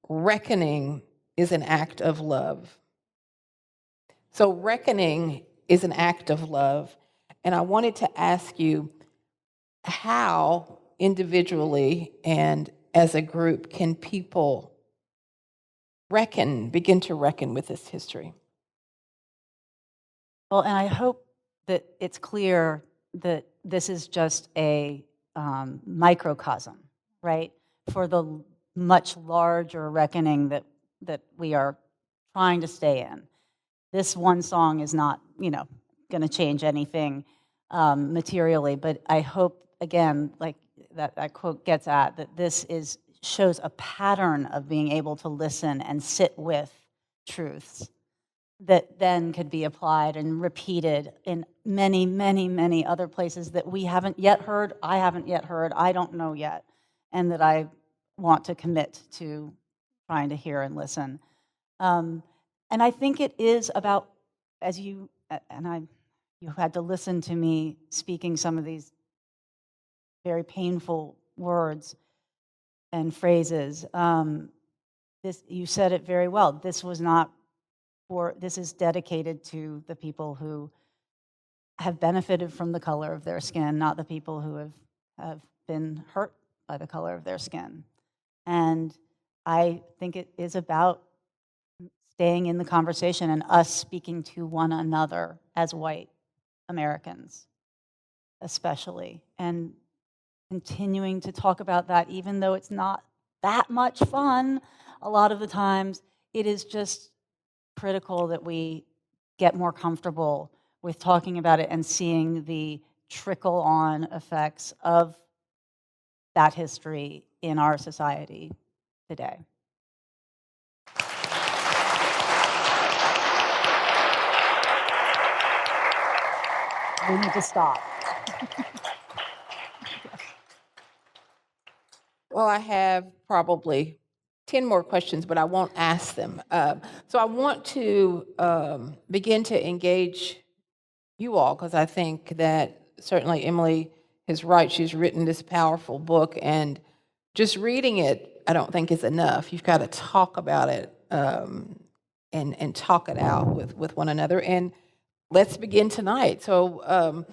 Speaker 3: reckoning is an act of love. So reckoning is an act of love. And I wanted to ask you, how individually and as a group can people begin to reckon with this history?
Speaker 4: Well, and I hope that it's clear that this is just a microcosm, right, for the much larger reckoning that we are trying to stay in. this one song is not, going to change anything materially. But I hope, again, like that quote gets at, that this shows a pattern of being able to listen and sit with truths that then could be applied and repeated in many, many, many other places that we haven't yet heard, I haven't yet heard, I don't know yet, and that I want to commit to trying to hear and listen. And I think it is about, as you had to listen to me speaking some of these very painful words and phrases. You said it very well. This is dedicated to the people who have benefited from the color of their skin, not the people who have been hurt by the color of their skin. And I think it is about staying in the conversation and us speaking to one another as white Americans, especially, and continuing to talk about that, even though it's not that much fun a lot of the times. It is just critical that we get more comfortable with talking about it and seeing the trickle-on effects of that history in our society today. We need to stop.
Speaker 3: Well, I have probably 10 more questions, but I won't ask them. So I want to begin to engage you all, because I think that certainly Emily is right. She's written this powerful book, and just reading it, I don't think is enough. You've got to talk about it and talk it out with one another. And let's begin tonight. So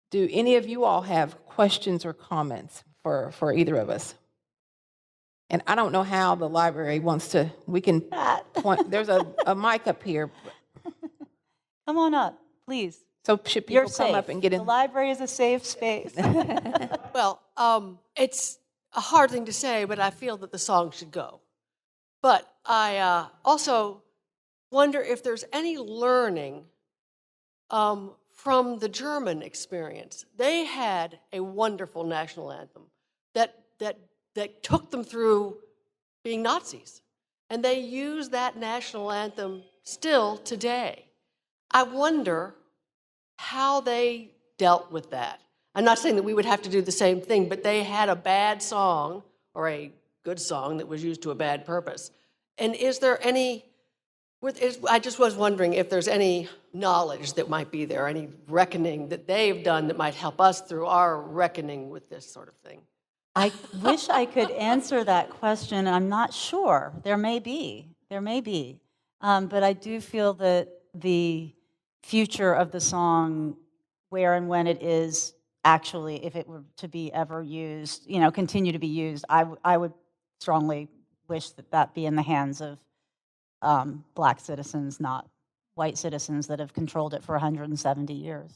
Speaker 3: do any of you all have questions or comments for either of us? And I don't know how the library wants to, we can point, there's a mic up here.
Speaker 4: Come on up, please.
Speaker 3: So should people come up and get in?
Speaker 4: The library is a safe space.
Speaker 5: Well, it's a hard thing to say, but I feel that the song should go. But I also wonder if there's any learning from the German experience. They had a wonderful national anthem that took them through being Nazis. And they use that national anthem still today. I wonder how they dealt with that. I'm not saying that we would have to do the same thing, but they had a bad song or a good song that was used to a bad purpose. And is there any, I just was wondering if there's any knowledge that might be there, any reckoning that they've done that might help us through our reckoning with this sort of thing.
Speaker 4: I wish I could answer that question. I'm not sure. There may be. But I do feel that the future of the song, where and when it is actually, if it were to be ever used, continue to be used, I would strongly wish that be in the hands of Black citizens, not white citizens that have controlled it for 170 years.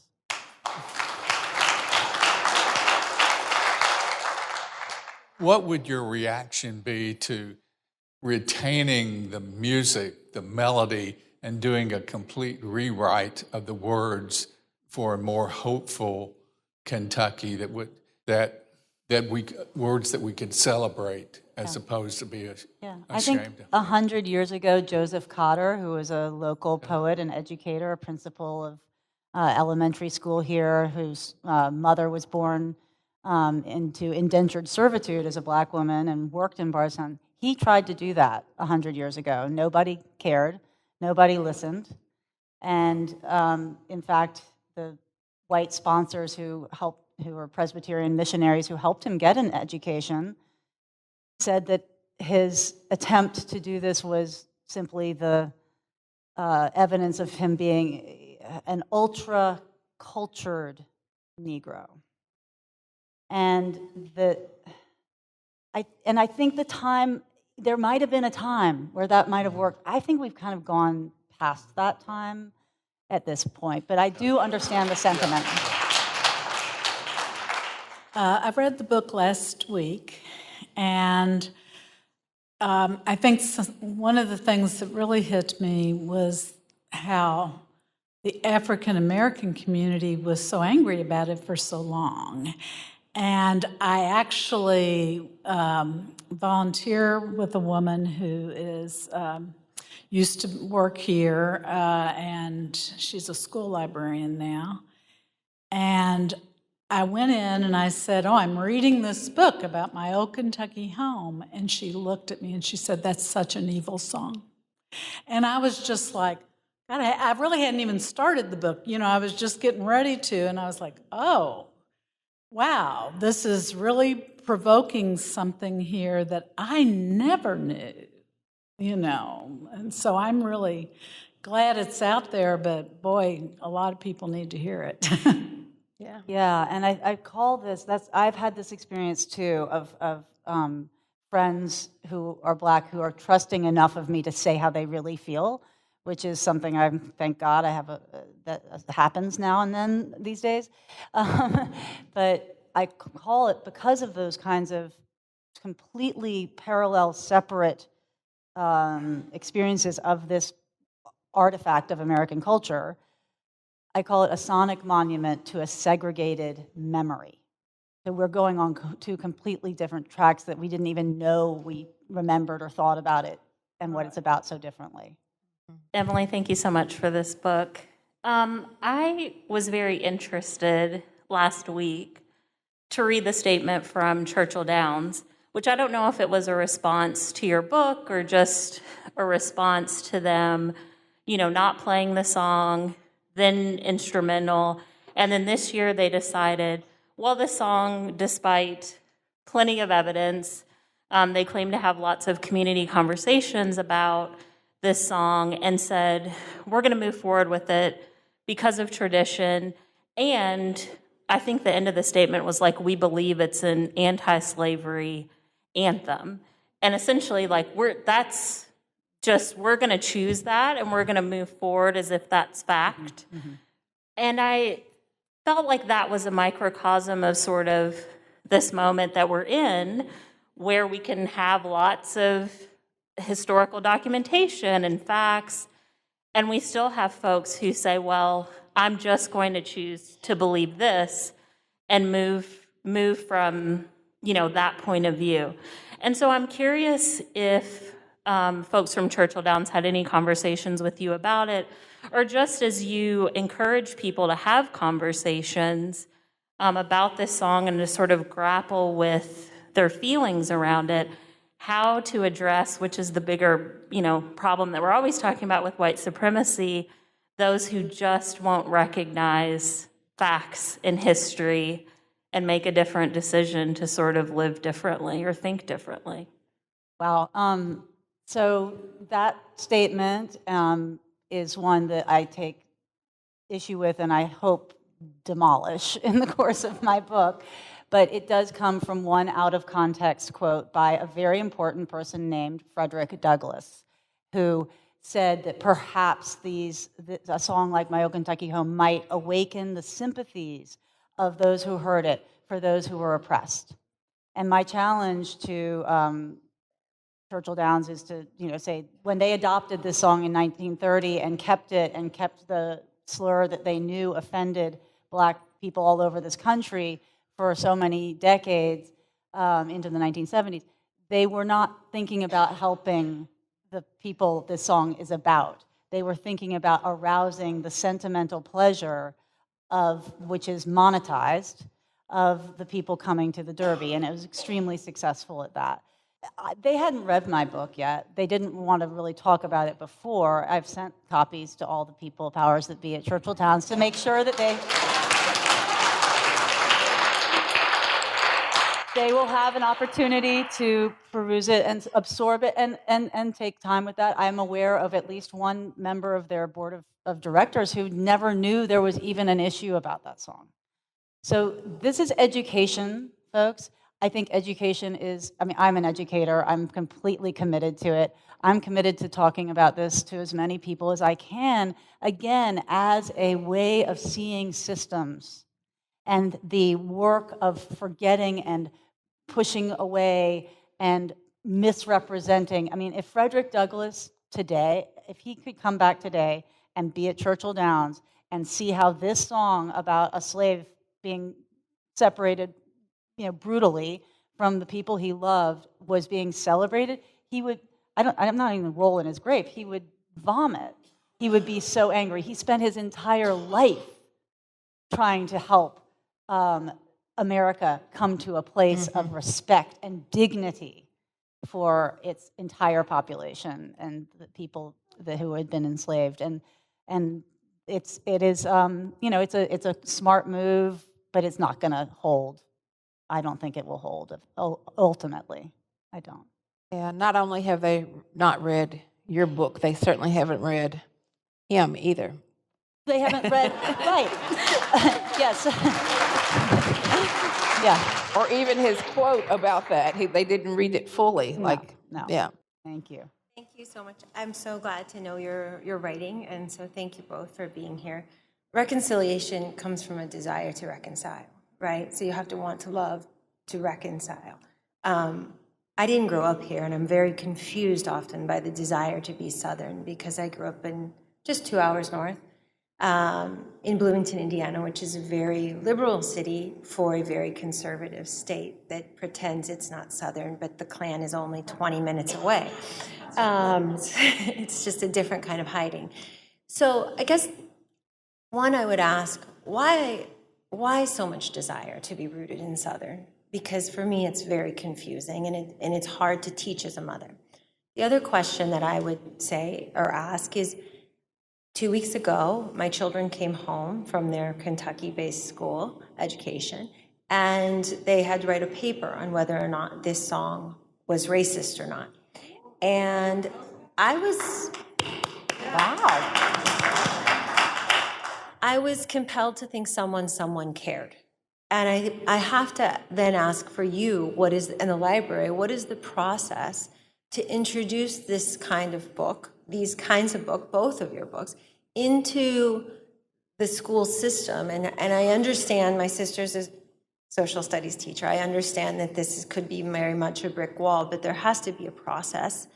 Speaker 6: What would your reaction be to retaining the music, the melody, and doing a complete rewrite of the words for a more hopeful Kentucky words that we could celebrate as opposed to be ashamed
Speaker 4: I think 100 years ago, Joseph Cotter, who was a local poet and educator, a principal of elementary school here, whose mother was born into indentured servitude as a Black woman and worked in Bardstown. He tried to do that 100 years ago. Nobody cared. Nobody listened. And in fact, the white sponsors who were Presbyterian missionaries who helped him get an education said that his attempt to do this was simply the evidence of him being an ultra-cultured Negro. And I think there might have been a time where that might have worked. I think we've kind of gone past that time at this point, but I do understand the sentiment.
Speaker 7: I've read the book last week, and I think one of the things that really hit me was how the African American community was so angry about it for so long. And I actually volunteer with a woman who is used to work here, and she's a school librarian now. And I went in and I said, "Oh, I'm reading this book about my old Kentucky home." And she looked at me and she said, "That's such an evil song." And I was just like, God, I really hadn't even started the book. I was just getting ready to. And I was like, oh, wow, this is really provoking something here that I never knew, And so I'm really glad it's out there, but boy, a lot of people need to hear it.
Speaker 4: Yeah, and I call this, I've had this experience too of friends who are Black who are trusting enough of me to say how they really feel, which is something thank God I have that happens now and then these days. But I call it, because of those kinds of completely parallel, separate experiences of this artifact of American culture, I call it a sonic monument to a segregated memory. So we're going on two completely different tracks that we didn't even know we remembered or thought about it and what it's about so differently.
Speaker 8: Emily, thank you so much for this book. I was very interested last week to read the statement from Churchill Downs, which I don't know if it was a response to your book or just a response to them, not playing the song, then instrumental. And then this year they decided, well, the song, despite plenty of evidence, they claim to have lots of community conversations about this song and said, we're going to move forward with it because of tradition. And I think the end of the statement was like, we believe it's an anti-slavery anthem. And essentially, we're going to choose that and we're going to move forward as if that's fact. Mm-hmm. And I felt like that was a microcosm of sort of this moment that we're in, where we can have lots of historical documentation and facts, and we still have folks who say, well, I'm just going to choose to believe this and move from, that point of view. And so I'm curious if folks from Churchill Downs had any conversations with you about it, or just as you encourage people to have conversations about this song and to sort of grapple with their feelings around it, how to address, which is the bigger, problem that we're always talking about with white supremacy, those who just won't recognize facts in history and make a different decision to sort of live differently or think differently.
Speaker 4: Wow. So that statement is one that I take issue with and I hope demolish in the course of my book. But it does come from one out-of-context quote by a very important person named Frederick Douglass, who said that perhaps a song like My Old Kentucky Home might awaken the sympathies of those who heard it for those who were oppressed. And my challenge to Churchill Downs is to say, when they adopted this song in 1930 and kept it and kept the slur that they knew offended Black people all over this country for so many decades into the 1970s, they were not thinking about helping the people this song is about. They were thinking about arousing the sentimental pleasure which is monetized, of the people coming to the Derby, and it was extremely successful at that. They hadn't read my book yet. They didn't want to really talk about it before. I've sent copies to all the people, powers that be at Churchill Downs, to make sure that they will have an opportunity to peruse it and absorb it and take time with that. I'm aware of at least one member of their board of directors who never knew there was even an issue about that song. So this is education, folks. I think education I'm an educator. I'm completely committed to it. I'm committed to talking about this to as many people as I can, again, as a way of seeing systems and the work of forgetting and pushing away and misrepresenting. If Frederick Douglass today, if he could come back today and be at Churchill Downs and see how this song about a slave being separated, brutally from the people he loved was being celebrated, he would, I'm not even roll in his grave, he would vomit. He would be so angry. He spent his entire life trying to help America come to a place of respect and dignity for its entire population and the people who had been enslaved. And it's a smart move, but it's not going to hold. I don't think it will hold ultimately. I don't.
Speaker 3: Yeah, not only have they not read your book, they certainly haven't read him either.
Speaker 4: They haven't read, right. Yes. Yeah.
Speaker 3: Or even his quote about that. They didn't read it fully.
Speaker 4: No.
Speaker 3: Yeah.
Speaker 4: Thank you.
Speaker 9: Thank you so much. I'm so glad to know your writing, and so thank you both for being here. Reconciliation comes from a desire to reconcile, right? So you have to want to love to reconcile. I didn't grow up here, and I'm very confused often by the desire to be Southern because I grew up in just 2 hours north in Bloomington, Indiana, which is a very liberal city for a very conservative state that pretends it's not Southern, but the Klan is only 20 minutes away. It's just a different kind of hiding. So I guess one, I would ask, why so much desire to be rooted in Southern? Because for me, it's very confusing, and it's hard to teach as a mother. The other question that I would say or ask is, 2 weeks ago, my children came home from their Kentucky-based school education, and they had to write a paper on whether or not this song was racist or not. And I was compelled to think someone cared. And I have to then ask for you, in the library, what is the process to introduce this kind of book, these kinds of book, both of your books, into the school system? And I understand, my sister's a social studies teacher, I understand that this could be very much a brick wall, but there has to be a process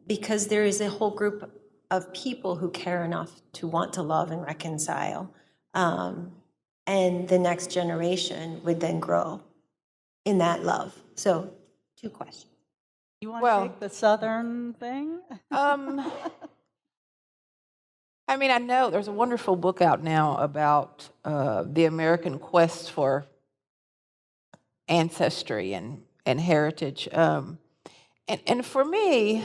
Speaker 9: because there is a whole group of people who care enough to want to love and reconcile. And the next generation would then grow in that love. So, 2 questions.
Speaker 4: You want to take the Southern thing?
Speaker 3: I mean, I know there's a wonderful book out now about the American quest for ancestry and heritage. And for me,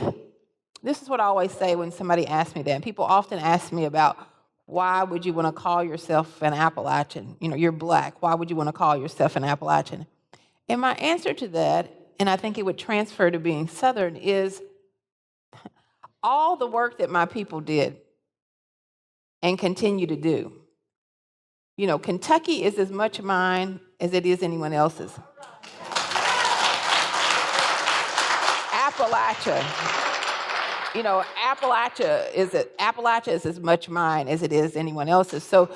Speaker 3: this is what I always say when somebody asks me that. And people often ask me about, why would you want to call yourself an Appalachian? You're black. Why would you want to call yourself an Appalachian? And my answer to that, and I think it would transfer to being Southern, is all the work that my people did and continue to do. Kentucky is as much mine as it is anyone else's. Appalachia is as much mine as it is anyone else's. So,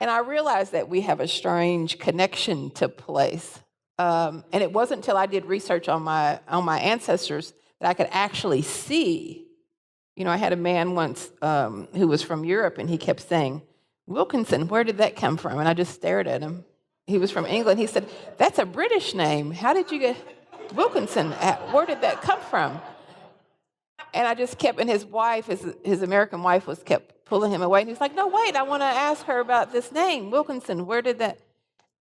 Speaker 3: and I realized that we have a strange connection to place. And it wasn't until I did research on my ancestors that I could actually see. I had a man once who was from Europe, and he kept saying, "Wilkinson, where did that come from?" And I just stared at him. He was from England. He said, "That's a British name. How did you get Wilkinson? Where did that come from?" And I just kept, and his wife, his American wife, kept pulling him away. And he was like, "No, wait, I want to ask her about this name, Wilkinson. Where did that?"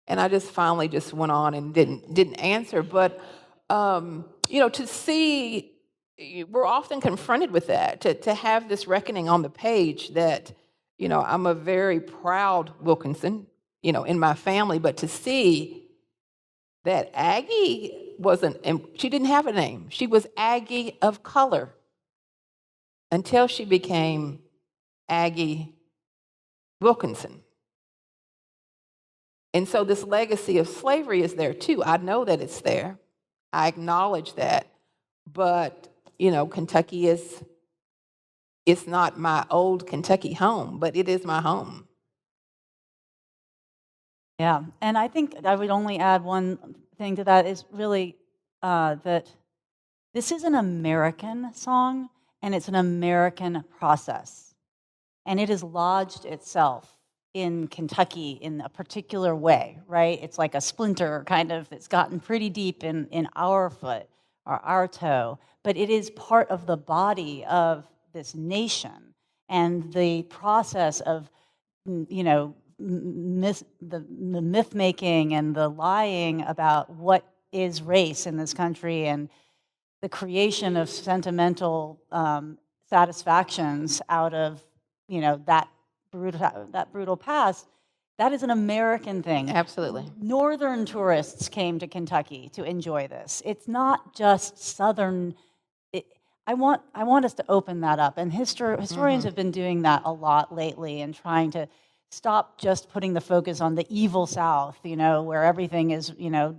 Speaker 3: And I just finally just went on and didn't answer. But to see, we're often confronted with that. To have this reckoning on the page that, I'm a very proud Wilkinson, in my family, but to see that Aggie she didn't have a name. She was Aggie of color until she became Aggie Wilkinson. And so this legacy of slavery is there too. I know that it's there. I acknowledge that. But, Kentucky it's not my old Kentucky home, but it is my home.
Speaker 4: Yeah, and I think I would only add one thing to that is really that this is an American song, and it's an American process. And it has lodged itself in Kentucky in a particular way, right? It's like a splinter kind of, it's gotten pretty deep in our foot or our toe, but it is part of the body of this nation. And the process of, you know, the myth making and the lying about what is race in this country, and the creation of sentimental satisfactions out of, you know, that brutal past, that is an American thing.
Speaker 3: Absolutely.
Speaker 4: Northern tourists came to Kentucky to enjoy this. It's not just Southern. I want us to open that up, and historians have been doing that a lot lately, and trying to stop just putting the focus on the evil South, you know, where everything is, you know,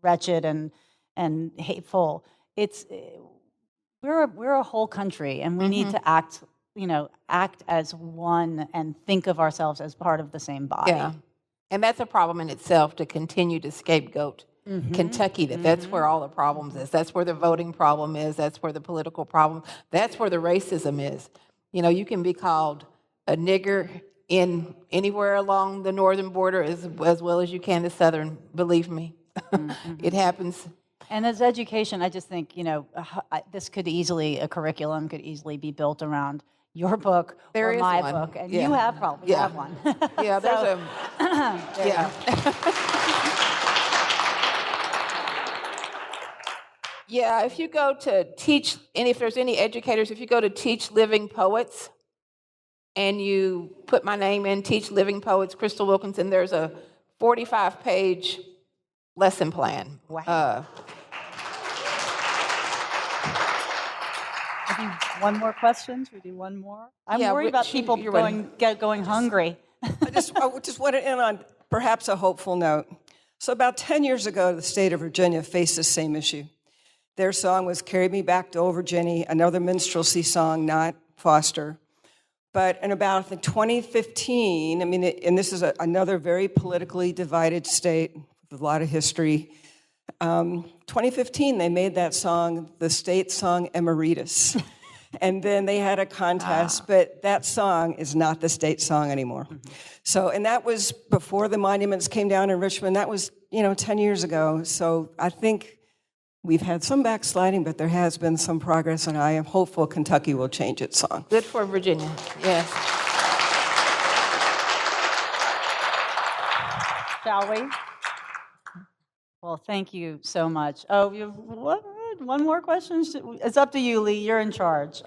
Speaker 4: wretched and hateful. We're a whole country, and we need to act as one and think of ourselves as part of the same body.
Speaker 3: Yeah. And that's a problem in itself, to continue to scapegoat Kentucky, that's where all the problems is. That's where the voting problem is. That's where the political problem, that's where the racism is. You know, you can be called a nigger in anywhere along the northern border as well as you can the southern, believe me. It happens.
Speaker 4: And as education, I just think, you know, this could easily, a curriculum could easily be built around your book
Speaker 3: There
Speaker 4: or
Speaker 3: is
Speaker 4: my
Speaker 3: one.
Speaker 4: book, and
Speaker 3: Yeah.
Speaker 4: you have probably
Speaker 3: Yeah.
Speaker 4: have one.
Speaker 3: Yeah, there's
Speaker 4: So-
Speaker 3: yeah. Yeah, if you go to teach, and if there's any educators, if you go to Teach Living Poets, and you put my name in, Teach Living Poets, Crystal Wilkinson, there's a 45-page lesson plan.
Speaker 4: Wow. One more question? Should we do one more? I'm
Speaker 3: Yeah,
Speaker 4: worried about people
Speaker 3: you're ready.
Speaker 4: going hungry.
Speaker 10: I just want to end on perhaps a hopeful note. So about 10 years ago, the state of Virginia faced the same issue. Their song was Carry Me Back to Old Virginia, another minstrelsy song, not Foster. But in about, I think, 2015, I mean, and this is another very politically divided state with a lot of history. 2015, they made that song the state song Emeritus. And then they had a contest, but that song is not the state song anymore. So, and that was before the monuments came down in Richmond. That was, 10 years ago. So I think we've had some backsliding, but there has been some progress, and I am hopeful Kentucky will change its song.
Speaker 3: Good for Virginia, yes.
Speaker 4: Shall we? Well, thank you so much. Oh, you have one more question? It's up to you, Lee. You're in charge.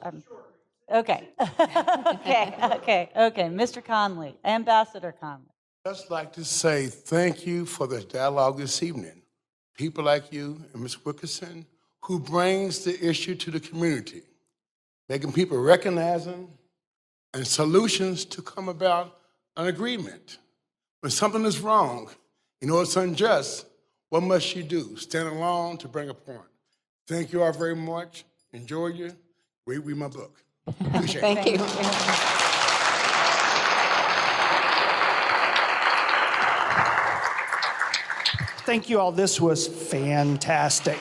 Speaker 4: Okay. Okay. Mr. Conley, Ambassador Conley.
Speaker 11: I'd just like to say thank you for the dialogue this evening. People like you and Ms. Wilkinson, who brings the issue to the community, making people recognize them and solutions to come about an agreement. When something is wrong, it's unjust, what must you do? Stand alone to bring a point. Thank you all very much. Enjoy you. Read my book. Appreciate it.
Speaker 3: Thank you.
Speaker 2: Thank you all. This was fantastic.